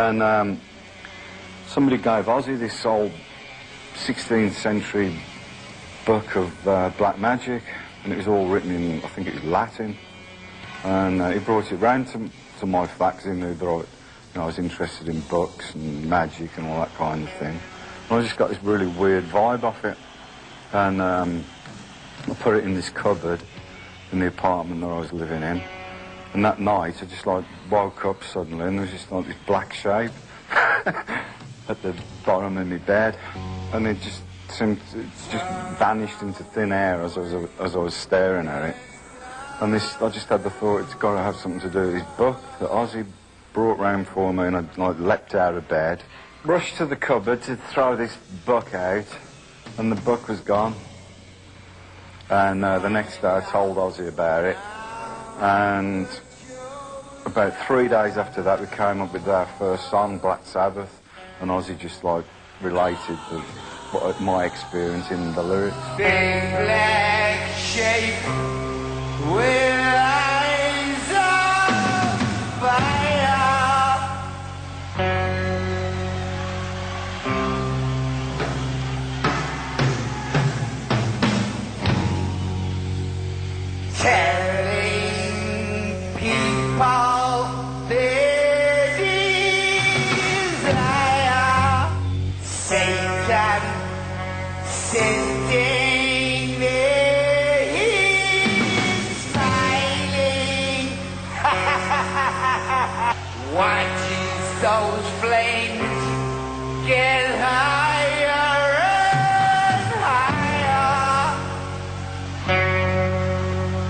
And somebody gave Ozzy this old 16th century book of black magic, and it was all written in, I think it was Latin. And he brought it round to my flat because he knew that I was interested in books and magic and all that kind of thing. And I just got this really weird vibe off it. And I put it in this cupboard in the apartment that I was living in. And that night I just like woke up suddenly and there was just like this black shape at the bottom of my bed. And it just vanished into thin air as I was staring at it. And I just had the thought, it's got to have something to do with this book that Ozzy brought round for me, and I like leapt out of bed, rushed to the cupboard to throw this book out, and the book was gone. And the next day I told Ozzy about it, and about 3 days after that we came up with our first song, Black Sabbath, and Ozzy just like related my experience in the lyrics. Big black shape with eyes of fire, telling people their desire. Satan sitting there, he's smiling, watching those flames get higher and higher.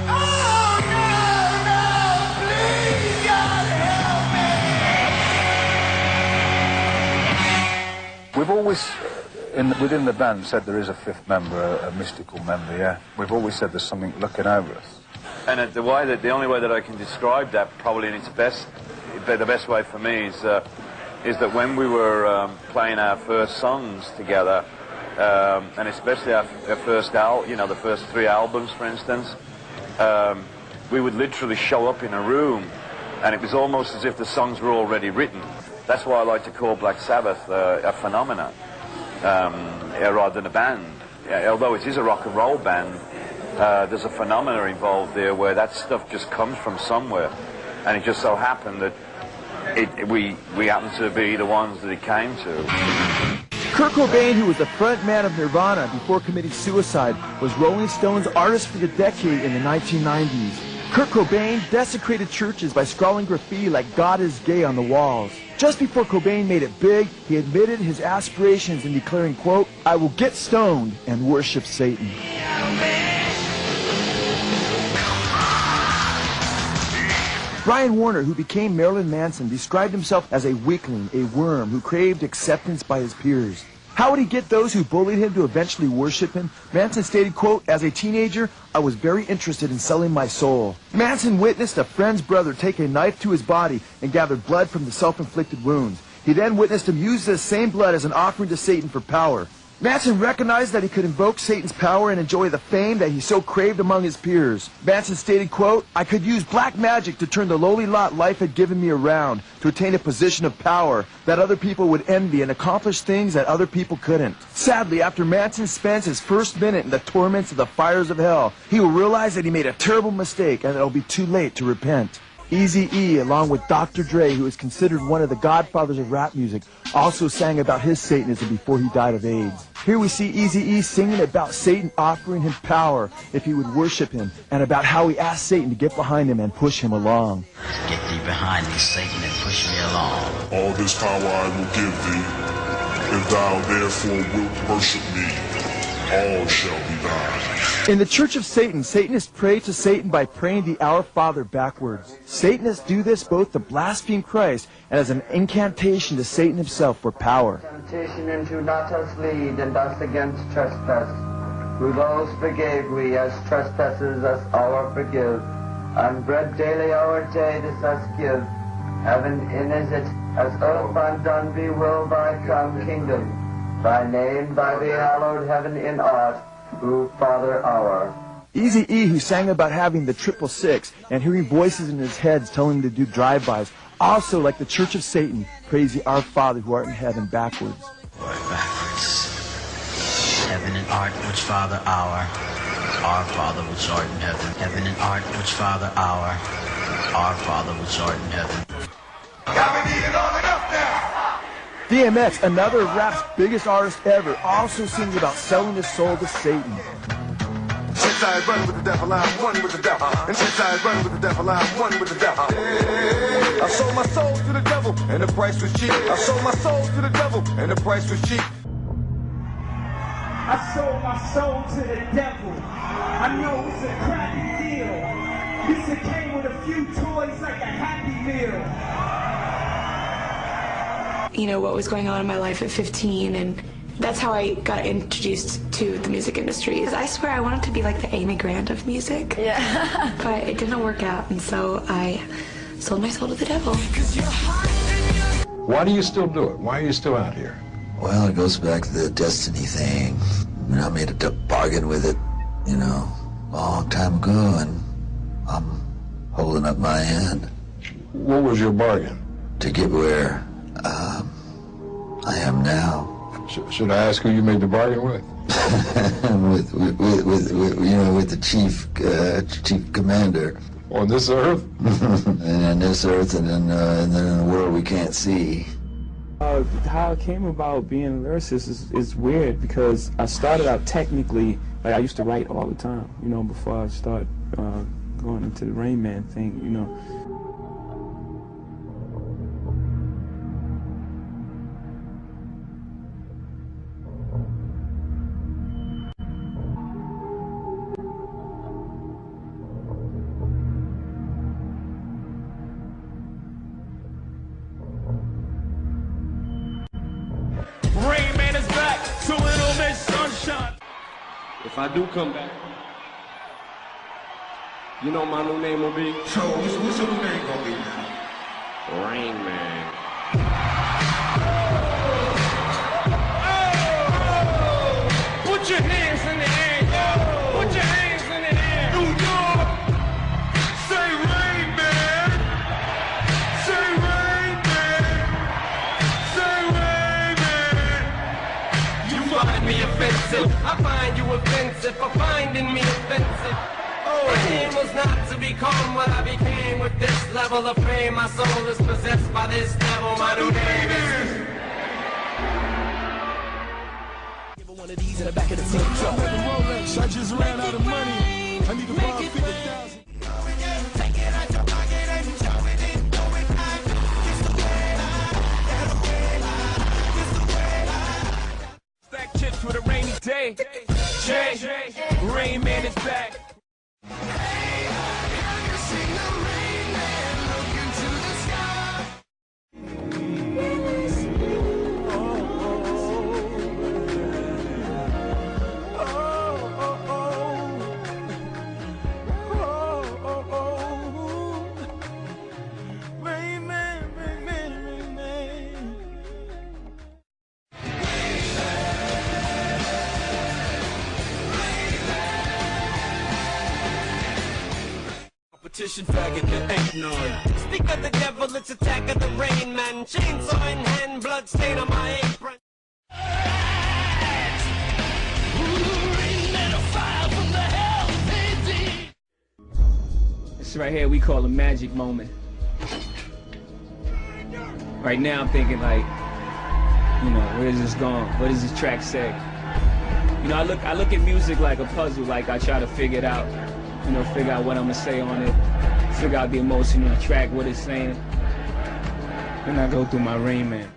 Oh no, please God help me. We've always, within the band, said there is a fifth member, a mystical member, yeah. We've always said there's something looking over us. And the only way that I can describe that, probably in its best, the best way for me is that when we were playing our first songs together, and especially our first the first 3 albums, for instance, we would literally show up in a room, and it was almost as if the songs were already written. That's why I like to call Black Sabbath a phenomenon, rather than a band. Although it is a rock and roll band, there's a phenomena involved there where that stuff just comes from somewhere, and it just so happened that we happened to be the ones that it came to. Kurt Cobain, who was the front man of Nirvana before committing suicide, was Rolling Stone's Artist for the Decade in the 1990s. Kurt Cobain desecrated churches by scrawling graffiti like "God is gay" on the walls. Just before Cobain made it big, he admitted his aspirations in declaring, quote, "I will get stoned and worship Satan." Brian Warner, who became Marilyn Manson, described himself as a weakling, a worm who craved acceptance by his peers. How would he get those who bullied him to eventually worship him? Manson stated, quote, "As a teenager, I was very interested in selling my soul." Manson witnessed a friend's brother take a knife to his body and gathered blood from the self-inflicted wounds. He then witnessed him use this same blood as an offering to Satan for power. Manson recognized that he could invoke Satan's power and enjoy the fame that he so craved among his peers. Manson stated, quote, "I could use black magic to turn the lowly lot life had given me around, to attain a position of power that other people would envy and accomplish things that other people couldn't." Sadly, after Manson spends his first minute in the torments of the fires of hell, he will realize that he made a terrible mistake and that it will be too late to repent. Eazy-E, along with Dr. Dre, who is considered one of the godfathers of rap music, also sang about his Satanism before he died of AIDS. Here we see Eazy-E singing about Satan offering him power if he would worship him, and about how he asked Satan to get behind him and push him along. Get thee behind me, Satan, and push me along. All this power I will give thee, if thou therefore wilt worship me, all shall be thine. In the Church of Satan, Satanists pray to Satan by praying the Our Father backwards. Satanists do this both to blaspheme Christ and as an incantation to Satan himself for power. Temptation into not us lead, and us against trespass. Who those forgave we, as trespassers us our forgive. And bread daily our day this us give. Heaven in is it, as earth undone be will thy come kingdom. Thy name, thy be hallowed, heaven in art, who Father our. Eazy-E, who sang about having the 666 and hearing voices in his head telling him to do drive-bys, Also, like the Church of Satan, praise the Our Father who art in heaven backwards. Backwards. Heaven and art, which Father our Father which art in heaven. Heaven and art, which Father our Father which art in heaven. DMX, another of rap's biggest artist ever, also sings about selling his soul to Satan. Since I run with the devil, I'm one with the devil. And since I run with the devil, I'm one with the devil. I sold my soul to the devil, and the price was cheap. I sold my soul to the devil, and the price was cheap. I sold my soul to the devil. I know it's a crappy deal. This it came with a few toys like a Happy Meal. You know, what was going on in my life at 15, and that's how I got introduced to the music industry. I swear I wanted to be like the Amy Grant of music. Yeah. But it didn't work out, and so I sold my soul to the devil. Why do you still do it? Why are you still out here? Well, it goes back to the destiny thing. I mean, I made a bargain with it, you know, a long time ago, and I'm holding up my end. What was your bargain? To get where I am now. Should I ask who you made the bargain with? with the chief commander. On this earth? And on this earth, and then in a world we can't see. How I came about being a lyricist is weird, because I started out technically, like I used to write all the time, you know, before I started going into the Rain Man thing, you know. Rain Man is back, so little Miss Sunshine. If I do come back, you know my new name will be? So, what's your new name gonna be now? Rain Man. Oh, put your hands in the air. Put your hands in the air. New York, say Rain Man. Say Rain Man. Say Rain Man. You find me offensive, I find you offensive for finding me offensive. My aim was not to become what I became with this level of fame. My soul is possessed by this devil. My new name is... One of these in the back of the same truck. I just ran out of money. I need to borrow 50,000. Take it out your pocket and show it in. It's the way I. Stack chips with a rainy day. Jay, Rain Man is back. Competition faggot, there ain't none. Speak of the devil, it's attack of the Rain Man. Chainsaw in hand, blood stain on my apron. This right here we call a magic moment. Right now I'm thinking like, you know, where is this going? What does this track say? You know, I look at music like a puzzle, like I try to figure it out. You know, figure out what I'm gonna say on it, figure out the emotion on the track, what it's saying. Then I go through my Rain Man.